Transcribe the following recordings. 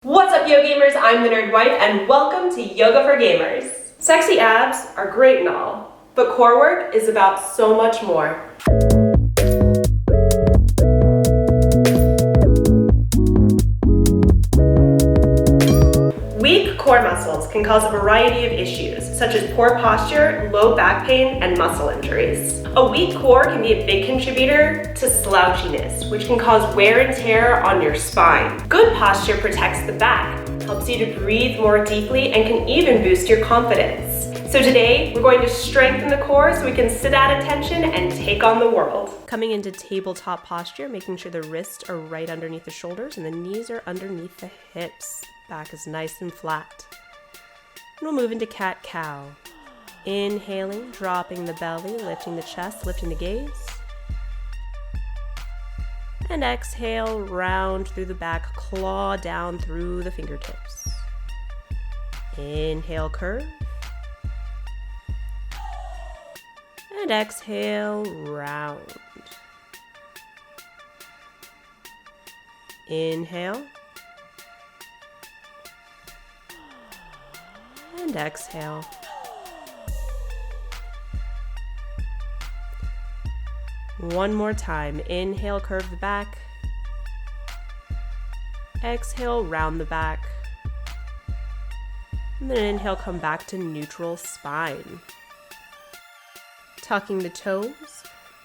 What's up, Yo Gamers? I'm the Nerd Wife, and welcome to Yoga for Gamers. Sexy abs are great and all, but core work is about so much more. Weak core muscles can cause a variety of issues, such as poor posture, low back pain, and muscle injuries. A weak core can be a big contributor to slouchiness, which can cause wear and tear on your spine. Good posture protects the back, helps you to breathe more deeply, and can even boost your confidence. So today, we're going to strengthen the core so we can sit at attention and take on the world. Coming into tabletop posture, making sure the wrists are right underneath the shoulders and the knees are underneath the hips. Back is nice and flat. And we'll move into cat-cow. Inhaling, dropping the belly, lifting the chest, lifting the gaze. And exhale, round through the back, claw down through the fingertips. Inhale, curve. And exhale, round. Inhale. And exhale. One more time. Inhale, curve the back. Exhale, round the back. And then inhale, come back to neutral spine. Tucking the toes.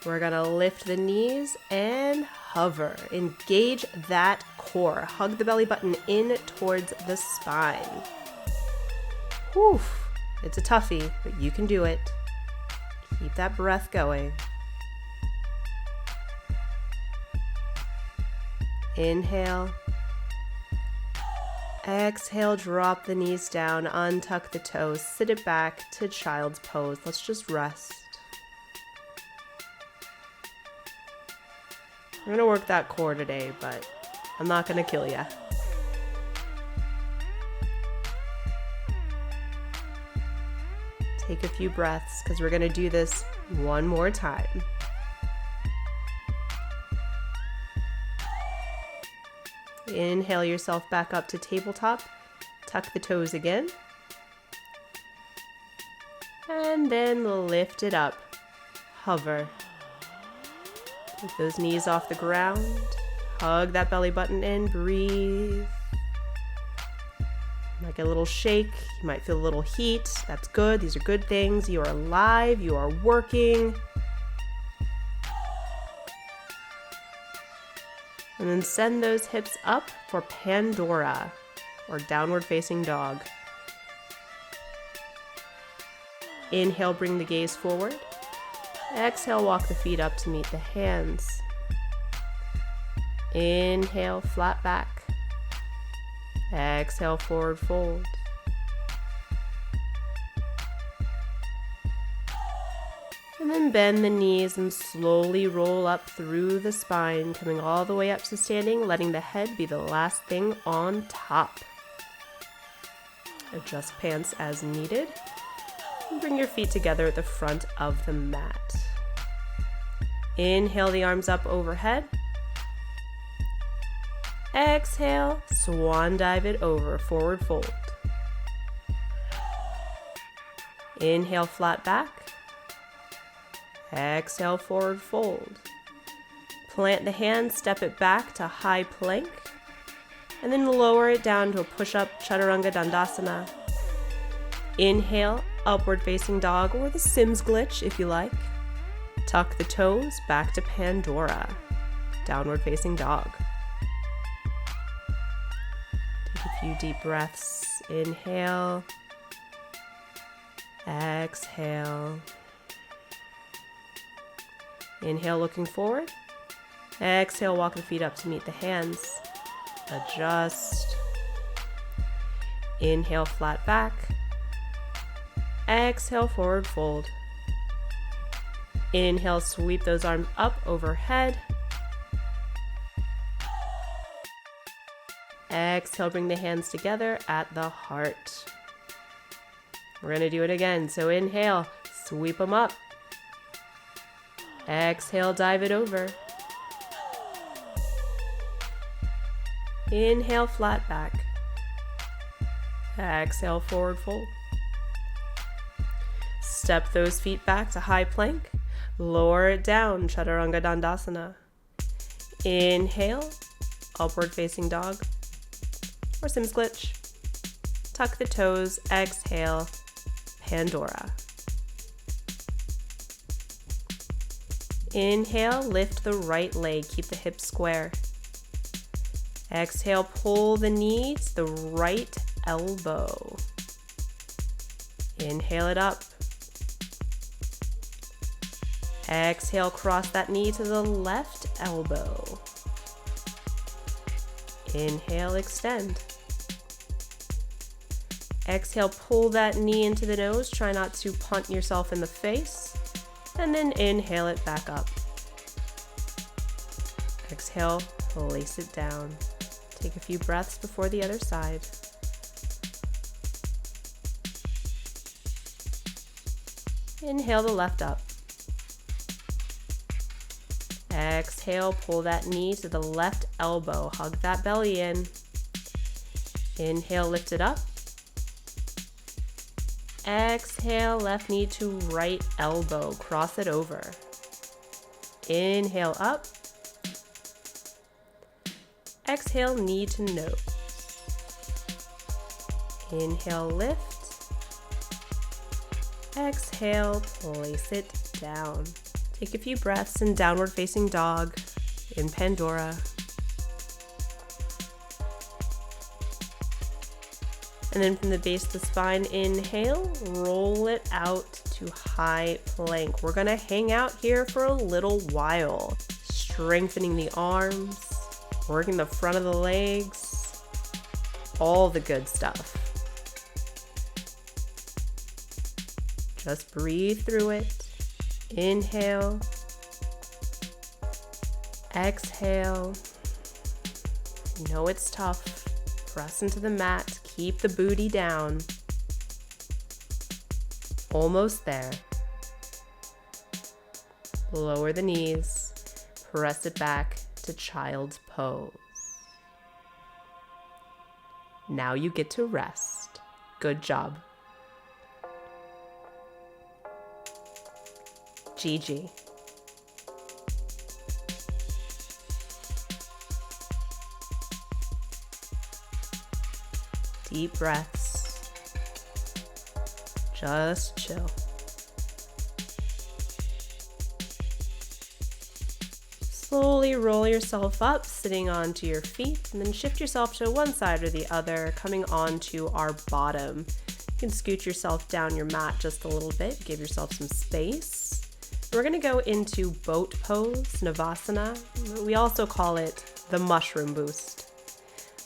We're gonna lift the knees and hover. Engage that core. Hug the belly button in towards the spine. Whew, it's a toughie, but you can do it. Keep that breath going. Inhale. Exhale, drop the knees down, untuck the toes, sit it back to child's pose. Let's just rest. We're gonna work that core today, but I'm not gonna kill ya. Take a few breaths because we're going to do this one more time. Inhale yourself back up to tabletop. Tuck the toes again. And then lift it up. Hover. Keep those knees off the ground. Hug that belly button in. Breathe. Like a little shake, you might feel a little heat. That's good. These are good things. You are alive. You are working. And then send those hips up for Pandora, or downward facing dog. Inhale, bring the gaze forward. Exhale, walk the feet up to meet the hands. Inhale, flat back. Exhale, forward fold. And then bend the knees and slowly roll up through the spine, coming all the way up to standing, letting the head be the last thing on top. Adjust pants as needed. And bring your feet together at the front of the mat. Inhale the arms up overhead. Exhale, swan dive it over, forward fold. Inhale, flat back. Exhale, forward fold. Plant the hands, step it back to high plank, and then lower it down to a push-up chaturanga dandasana. Inhale, upward facing dog, or the Sims glitch if you like. Tuck the toes, back to Pandora, downward facing dog. A few deep breaths. Inhale. Exhale. Inhale, looking forward. Exhale, walk the feet up to meet the hands. Adjust. Inhale, flat back. Exhale, forward fold. Inhale, sweep those arms up overhead. Exhale, bring the hands together at the heart. We're going to do it again. So inhale, sweep them up. Exhale, dive it over. Inhale, flat back. Exhale, forward fold. Step those feet back to high plank. Lower it down, Chaturanga Dandasana. Inhale, upward facing dog or sim glitch. Tuck the toes, exhale, Pandora. Inhale, lift the right leg, keep the hips square. Exhale, pull the knee to the right elbow. Inhale it up. Exhale, cross that knee to the left elbow. Inhale, extend. Exhale, pull that knee into the nose. Try not to punt yourself in the face. And then inhale it back up. Exhale, place it down. Take a few breaths before the other side. Inhale the left up. Exhale, pull that knee to the left elbow. Hug that belly in. Inhale, lift it up. Exhale, left knee to right elbow. Cross it over. Inhale up. Exhale, knee to nose. Inhale, lift. Exhale, place it down. Take a few breaths in downward facing dog, in Pandora. And then from the base of the spine, inhale, roll it out to high plank. We're gonna hang out here for a little while, strengthening the arms, working the front of the legs, all the good stuff. Just breathe through it. Inhale, exhale. I know it's tough. Press into the mat, keep the booty down. Almost there. Lower the knees, press it back to child's pose. Now you get to rest. Good job. GG. Deep breaths. Just chill. Slowly roll yourself up, sitting onto your feet, and then shift yourself to one side or the other, coming onto our bottom. You can scoot yourself down your mat just a little bit, give yourself some space. We're going to go into boat pose, Navasana. We also call it the mushroom boost.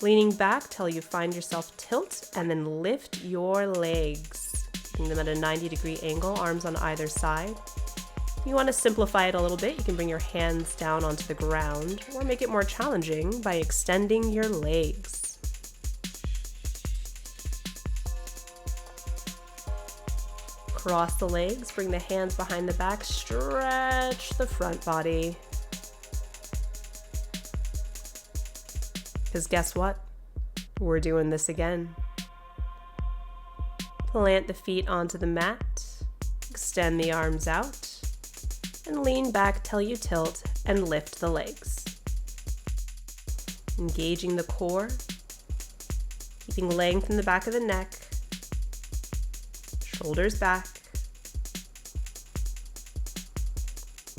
Leaning back till you find yourself tilt, and then lift your legs, keeping them at a 90-degree angle, arms on either side. If you want to simplify it a little bit, you can bring your hands down onto the ground, or make it more challenging by extending your legs. Cross the legs, bring the hands behind the back, stretch the front body. Because guess what? We're doing this again. Plant the feet onto the mat, extend the arms out, and lean back till you tilt and lift the legs. Engaging the core, keeping length in the back of the neck, shoulders back.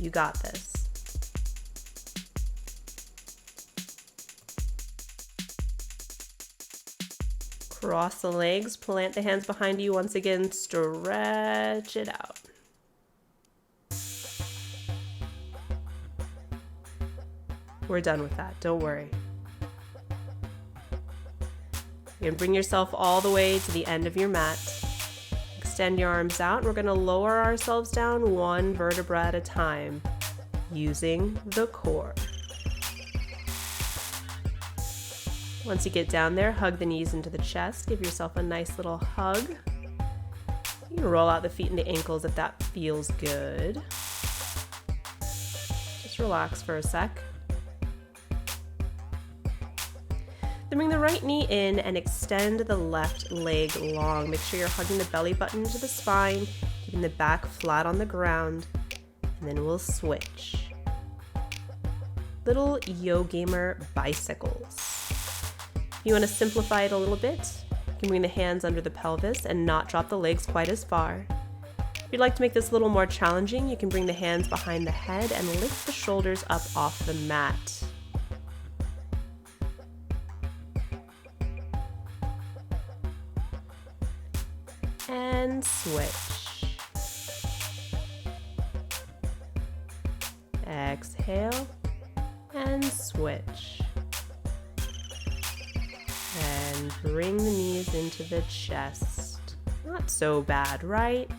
You got this. Cross the legs, plant the hands behind you once again, stretch it out. We're done with that, don't worry. You're gonna bring yourself all the way to the end of your mat. Extend your arms out, and we're gonna lower ourselves down one vertebra at a time, using the core. Once you get down there, hug the knees into the chest, give yourself a nice little hug. You can roll out the feet into ankles if that feels good. Just relax for a sec. Then bring the right knee in and extend the left leg long. Make sure you're hugging the belly button to the spine, keeping the back flat on the ground, and then we'll switch. Little Yo-Gamer bicycles. If you want to simplify it a little bit, you can bring the hands under the pelvis and not drop the legs quite as far. If you'd like to make this a little more challenging, you can bring the hands behind the head and lift the shoulders up off the mat. And switch. Exhale and switch. And bring the knees into the chest. Not so bad, right?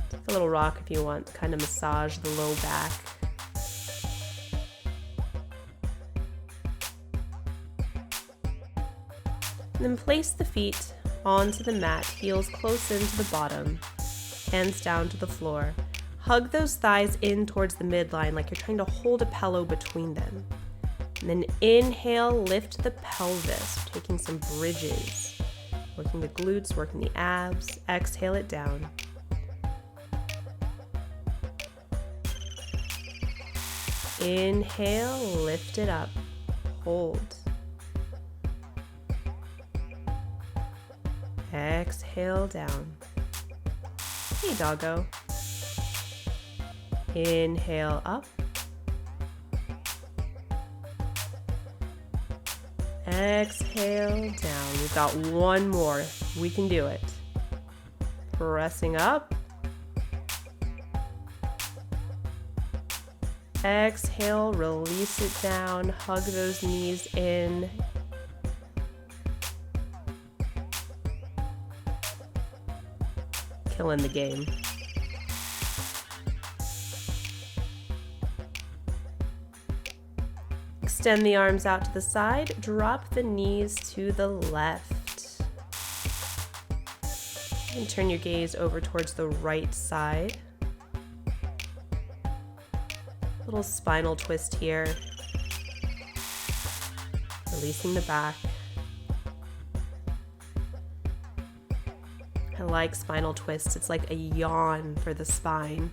Take a little rock if you want to kind of massage the low back. And then place the feet onto the mat, heels close into the bottom, hands down to the floor. Hug those thighs in towards the midline like you're trying to hold a pillow between them. And then inhale, lift the pelvis, taking some bridges, working the glutes, working the abs. Exhale it down. Inhale, lift it up, hold. Exhale down. Hey, doggo. Inhale up. Exhale down. We've got one more. We can do it. Pressing up. Exhale, release it down. Hug those knees in. Killing the game. Extend the arms out to the side, drop the knees to the left. And turn your gaze over towards the right side. Little spinal twist here. Releasing the back. I like spinal twists. It's like a yawn for the spine.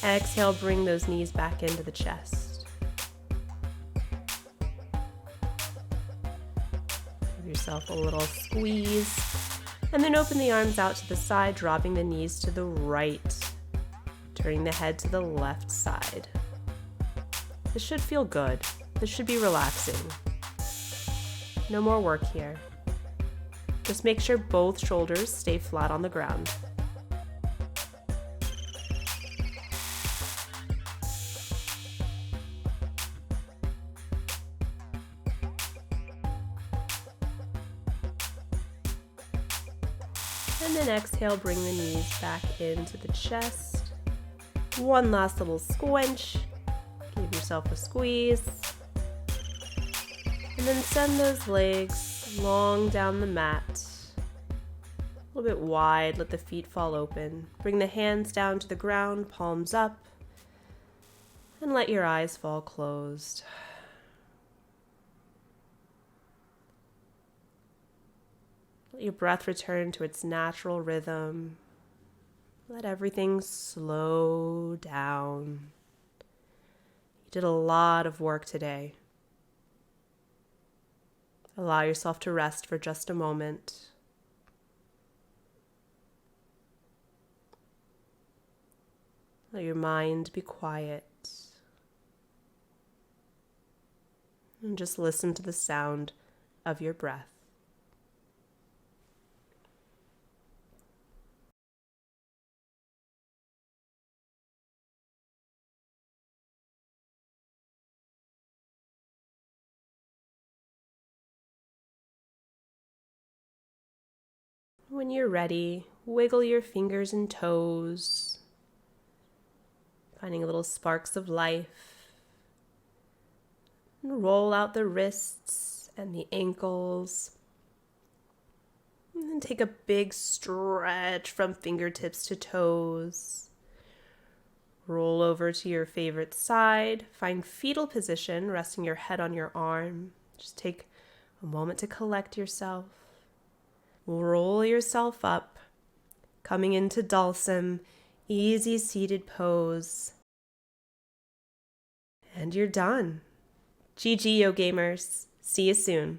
Exhale, bring those knees back into the chest. Give yourself a little squeeze. And then open the arms out to the side, dropping the knees to the right. Turning the head to the left side. This should feel good. This should be relaxing. No more work here. Just make sure both shoulders stay flat on the ground. And then exhale, bring the knees back into the chest. One last little squinch. Give yourself a squeeze. And then send those legs long down the mat. A little bit wide, let the feet fall open. Bring the hands down to the ground, palms up. And let your eyes fall closed. Let your breath return to its natural rhythm. Let everything slow down. You did a lot of work today. Allow yourself to rest for just a moment. Let your mind be quiet. And just listen to the sound of your breath. When you're ready, wiggle your fingers and toes, finding little sparks of life. And roll out the wrists and the ankles. And then take a big stretch from fingertips to toes. Roll over to your favorite side. Find fetal position, resting your head on your arm. Just take a moment to collect yourself. Roll yourself up, coming into dulcim, easy seated pose. And you're done. GG, Yo Gamers. See you soon.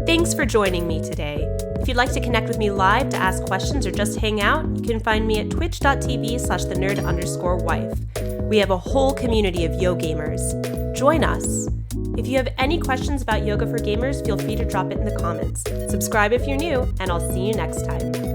Thanks for joining me today. If you'd like to connect with me live to ask questions or just hang out, you can find me at twitch.tv/thenerd_wife. We have a whole community of Yo Gamers. Join us. If you have any questions about yoga for gamers, feel free to drop it in the comments. Subscribe if you're new, and I'll see you next time.